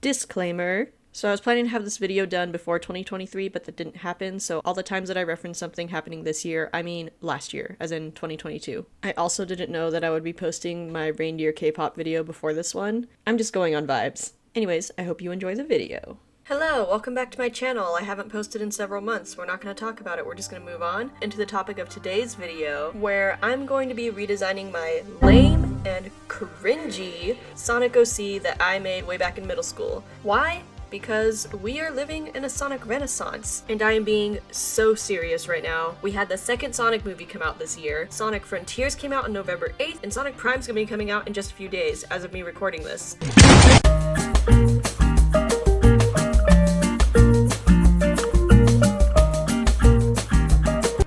Disclaimer. So I was planning to have this video done before 2023, but that didn't happen, so all the times that I reference something happening this year, I mean last year, as in 2022. I also didn't know that I would be posting my Reindeer Kpop video before this one. I'm just going on vibes. Anyways, I hope you enjoy the video. Hello, welcome back to my channel. I haven't posted in several months. We're not going to talk about it. We're just going to move on into the topic of today's video, where I'm going to be redesigning my lame and cringy Sonic OC that I made way back in middle school. Why? Because we are living in a Sonic renaissance, and I am being so serious right now. We had the second Sonic movie come out this year. Sonic Frontiers came out on November 8th, and Sonic Prime's gonna be coming out in just a few days, as of me recording this.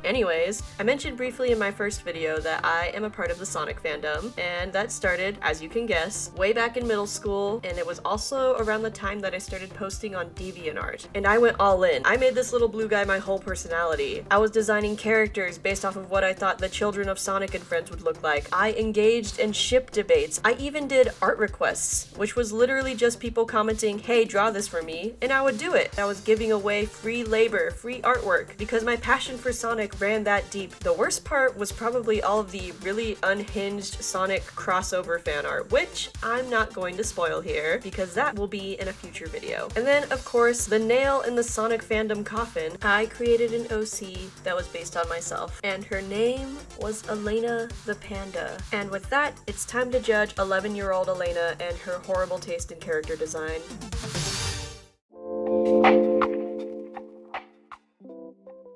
Anyways, I mentioned briefly in my first video that I am a part of the Sonic fandom, and that started, as you can guess, way back in middle school, and it was also around the time that I started posting on DeviantArt. And I went all in. I made this little blue guy my whole personality. I was designing characters based off of what I thought the children of Sonic and Friends would look like. I engaged in ship debates. I even did art requests, which was literally just people commenting, "Hey, draw this for me," and I would do it. I was giving away free labor, free artwork, because my passion for Sonic ran that deep. The worst part was probably all of the really unhinged Sonic crossover fan art, which I'm not going to spoil here because that will be in a future video. And then, of course, the nail in the Sonic fandom coffin, I created an OC that was based on myself, and her name was Elena the Panda. And with that, it's time to judge 11-year-old Elena and her horrible taste in character design.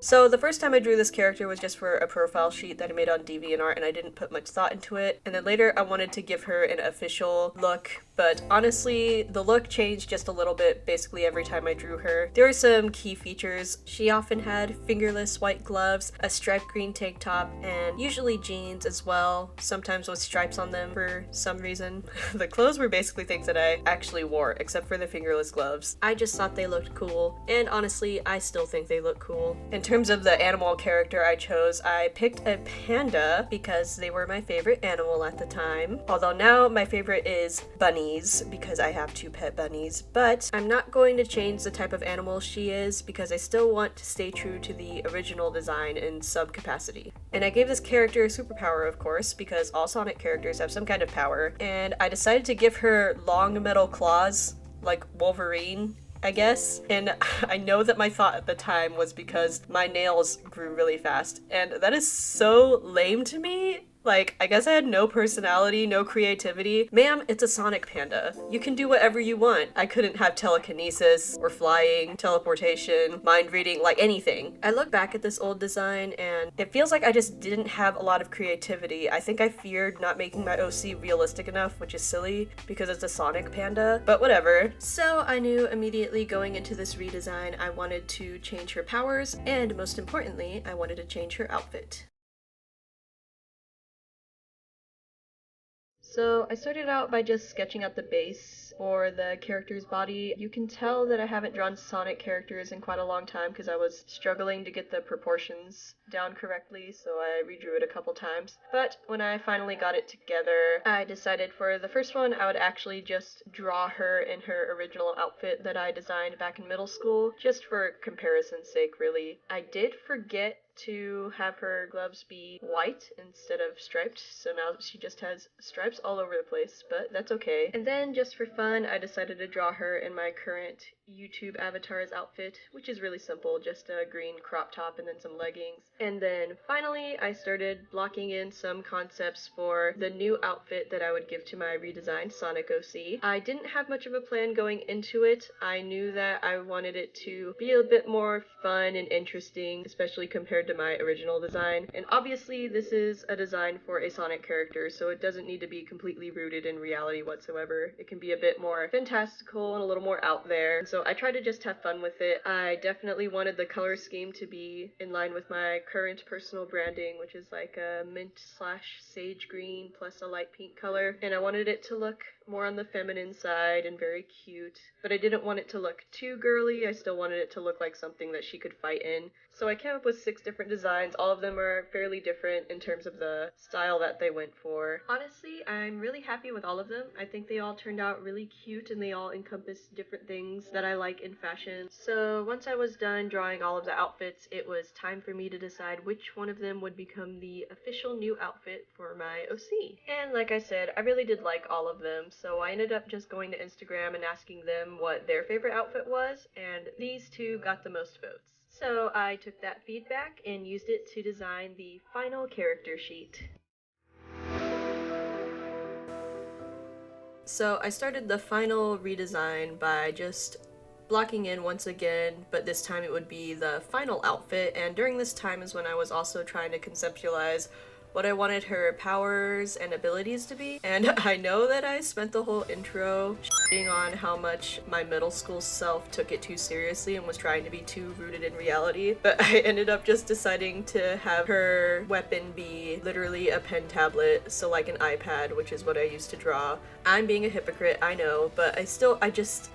So the first time I drew this character was just for a profile sheet that I made on DeviantArt, and I didn't put much thought into it. And then later I wanted to give her an official look, but honestly, the look changed just a little bit basically every time I drew her. There were some key features. She often had fingerless white gloves, a striped green tank top, and usually jeans as well, sometimes with stripes on them for some reason. The clothes were basically things that I actually wore, except for the fingerless gloves. I just thought they looked cool, and honestly, I still think they look cool. In terms of the animal character I chose, I picked a panda because they were my favorite animal at the time. Although now my favorite is bunnies because I have 2 pet bunnies, but I'm not going to change the type of animal she is because I still want to stay true to the original design in some capacity. And I gave this character a superpower, of course, because all Sonic characters have some kind of power, and I decided to give her long metal claws, like Wolverine, I guess. And I know that my thought at the time was because my nails grew really fast, and that is so lame to me. Like, I guess I had no personality, no creativity. Ma'am, it's a Sonic panda. You can do whatever you want. I couldn't have telekinesis, or flying, teleportation, mind reading, like anything. I look back at this old design and it feels like I just didn't have a lot of creativity. I think I feared not making my OC realistic enough, which is silly because it's a Sonic panda, but whatever. So I knew immediately going into this redesign I wanted to change her powers, and most importantly, I wanted to change her outfit. So I started out by just sketching out the base for the character's body. You can tell that I haven't drawn Sonic characters in quite a long time because I was struggling to get the proportions down correctly, so I redrew it a couple times. But when I finally got it together, I decided for the first one I would actually just draw her in her original outfit that I designed back in middle school, just for comparison's sake, really. I did forget to have her gloves be white instead of striped, so now she just has stripes all over the place, but that's okay. And then just for fun, I decided to draw her in my current YouTube avatar's outfit, which is really simple, just a green crop top and then some leggings. And then finally, I started blocking in some concepts for the new outfit that I would give to my redesigned Sonic OC. I didn't have much of a plan going into it. I knew that I wanted it to be a bit more fun and interesting, especially compared to my original design. And obviously, this is a design for a Sonic character, so it doesn't need to be completely rooted in reality whatsoever. It can be a bit more fantastical and a little more out there. So I tried to just have fun with it. I definitely wanted the color scheme to be in line with my current personal branding, which is like a mint/sage green plus a light pink color. And I wanted it to look more on the feminine side and very cute, but I didn't want it to look too girly. I still wanted it to look like something that she could fight in. So I came up with 6 different designs. All of them are fairly different in terms of the style that they went for. Honestly, I'm really happy with all of them. I think they all turned out really cute and they all encompass different things that I like in fashion. So once I was done drawing all of the outfits, it was time for me to decide which one of them would become the official new outfit for my OC. And like I said, I really did like all of them, so I ended up just going to Instagram and asking them what their favorite outfit was, and these 2 got the most votes. So I took that feedback and used it to design the final character sheet. So I started the final redesign by just blocking in once again, but this time it would be the final outfit, and during this time is when I was also trying to conceptualize what I wanted her powers and abilities to be. And I know that I spent the whole intro shitting on how much my middle school self took it too seriously and was trying to be too rooted in reality, but I ended up just deciding to have her weapon be literally a pen tablet, so like an iPad, which is what I used to draw. I'm being a hypocrite, I know, but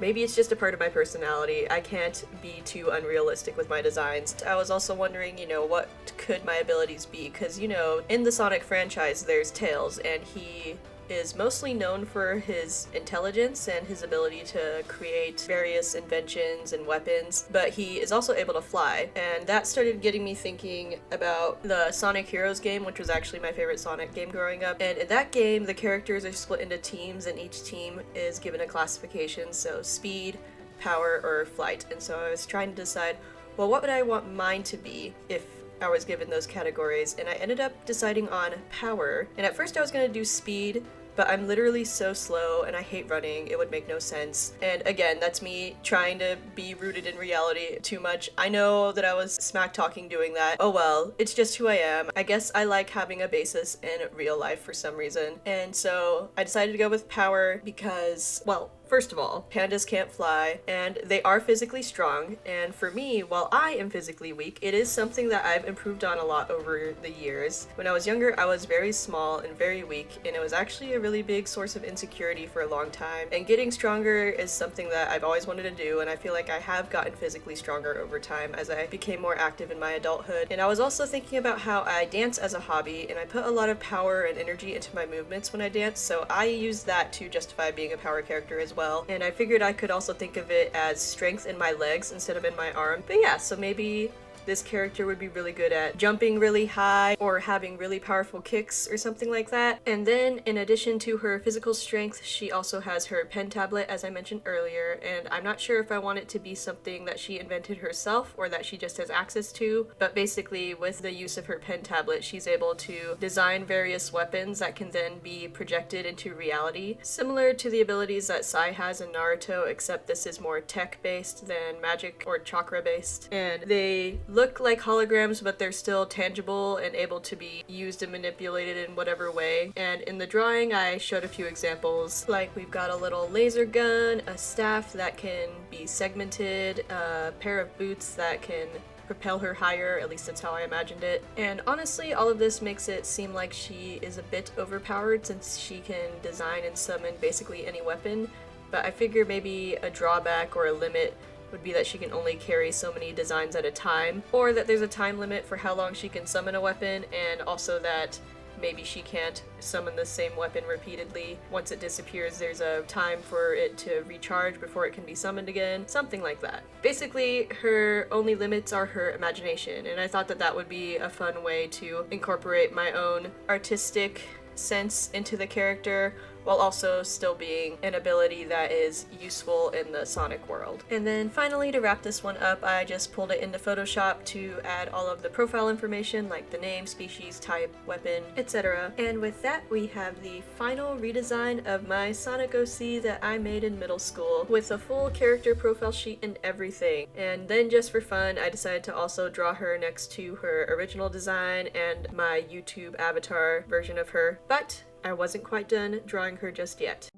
maybe it's just a part of my personality. I can't be too unrealistic with my designs. I was also wondering, what could my abilities be? Because, in the Sonic franchise, there's Tails, and he is mostly known for his intelligence and his ability to create various inventions and weapons, but he is also able to fly, and that started getting me thinking about the Sonic Heroes game, which was actually my favorite Sonic game growing up. And in that game, the characters are split into teams, and each team is given a classification, so speed, power, or flight. And so I was trying to decide, well, what would I want mine to be if I was given those categories, and I ended up deciding on power. And at first I was gonna do speed, but I'm literally so slow and I hate running, it would make no sense. And again, that's me trying to be rooted in reality too much. I know that I was smack talking doing that. Oh well, it's just who I am. I guess I like having a basis in real life for some reason. And so I decided to go with power because, well, first of all, pandas can't fly, and they are physically strong, and for me, while I am physically weak, it is something that I've improved on a lot over the years. When I was younger, I was very small and very weak, and it was actually a really big source of insecurity for a long time, and getting stronger is something that I've always wanted to do, and I feel like I have gotten physically stronger over time as I became more active in my adulthood. And I was also thinking about how I dance as a hobby, and I put a lot of power and energy into my movements when I dance, so I use that to justify being a power character as well. And I figured I could also think of it as strength in my legs instead of in my arm. But yeah, so maybe this character would be really good at jumping really high or having really powerful kicks or something like that. And then in addition to her physical strength, she also has her pen tablet, as I mentioned earlier, and I'm not sure if I want it to be something that she invented herself or that she just has access to, but basically with the use of her pen tablet, she's able to design various weapons that can then be projected into reality, similar to the abilities that Sai has in Naruto, except this is more tech-based than magic or chakra-based. And they look like holograms, but they're still tangible and able to be used and manipulated in whatever way. And in the drawing, I showed a few examples, like we've got a little laser gun, a staff that can be segmented, a pair of boots that can propel her higher, at least that's how I imagined it. And honestly, all of this makes it seem like she is a bit overpowered since she can design and summon basically any weapon, but I figure maybe a drawback or a limit would be that she can only carry so many designs at a time, or that there's a time limit for how long she can summon a weapon, and also that maybe she can't summon the same weapon repeatedly. Once it disappears, there's a time for it to recharge before it can be summoned again, something like that. Basically, her only limits are her imagination, and I thought that that would be a fun way to incorporate my own artistic sense into the character, while also still being an ability that is useful in the Sonic world. And then finally, to wrap this one up, I just pulled it into Photoshop to add all of the profile information like the name, species, type, weapon, etc. And with that, we have the final redesign of my Sonic OC that I made in middle school, with a full character profile sheet and everything. And then just for fun, I decided to also draw her next to her original design and my YouTube avatar version of her. But I wasn't quite done drawing her just yet.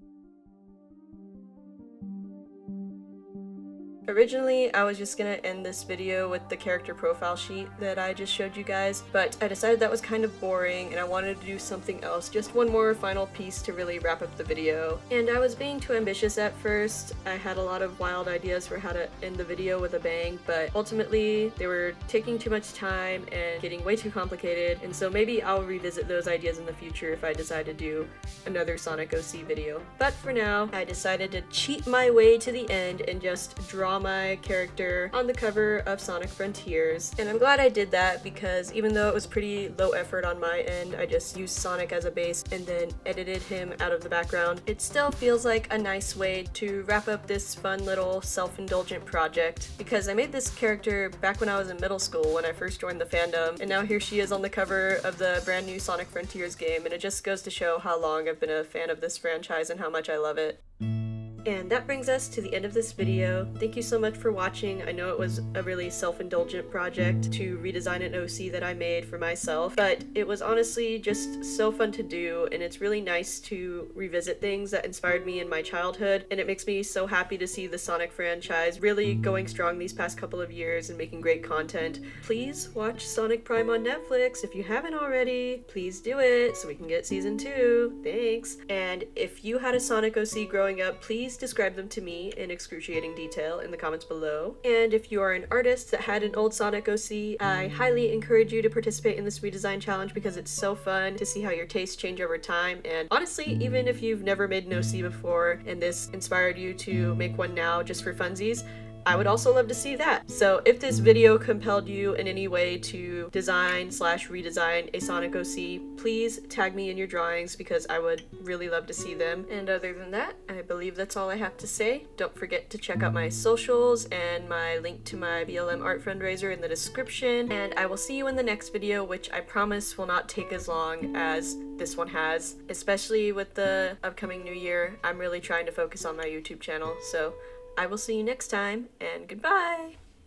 Originally, I was just gonna end this video with the character profile sheet that I just showed you guys, but I decided that was kind of boring and I wanted to do something else, just one more final piece to really wrap up the video. And I was being too ambitious at first. I had a lot of wild ideas for how to end the video with a bang, but ultimately they were taking too much time and getting way too complicated, and so maybe I'll revisit those ideas in the future if I decide to do another Sonic OC video. But for now, I decided to cheat my way to the end and just draw my character on the cover of Sonic Frontiers. And I'm glad I did that because even though it was pretty low effort on my end, I just used Sonic as a base and then edited him out of the background, it still feels like a nice way to wrap up this fun little self-indulgent project, because I made this character back when I was in middle school when I first joined the fandom, and now here she is on the cover of the brand new Sonic Frontiers game, and it just goes to show how long I've been a fan of this franchise and how much I love it. And that brings us to the end of this video. Thank you so much for watching. I know it was a really self-indulgent project to redesign an OC that I made for myself, but it was honestly just so fun to do, and it's really nice to revisit things that inspired me in my childhood, and it makes me so happy to see the Sonic franchise really going strong these past couple of years and making great content. Please watch Sonic Prime on Netflix if you haven't already. Please do it so we can get season 2. Thanks. And if you had a Sonic OC growing up, please describe them to me in excruciating detail in the comments below. And if you are an artist that had an old Sonic OC, I highly encourage you to participate in this redesign challenge because it's so fun to see how your tastes change over time. And honestly, even if you've never made an OC before and this inspired you to make one now just for funsies, I would also love to see that. So if this video compelled you in any way to design/redesign a Sonic OC, please tag me in your drawings because I would really love to see them. And other than that, I believe that's all I have to say. Don't forget to check out my socials and my link to my BLM art fundraiser in the description. And I will see you in the next video, which I promise will not take as long as this one has. Especially with the upcoming new year, I'm really trying to focus on my YouTube channel. So I will see you next time, and goodbye!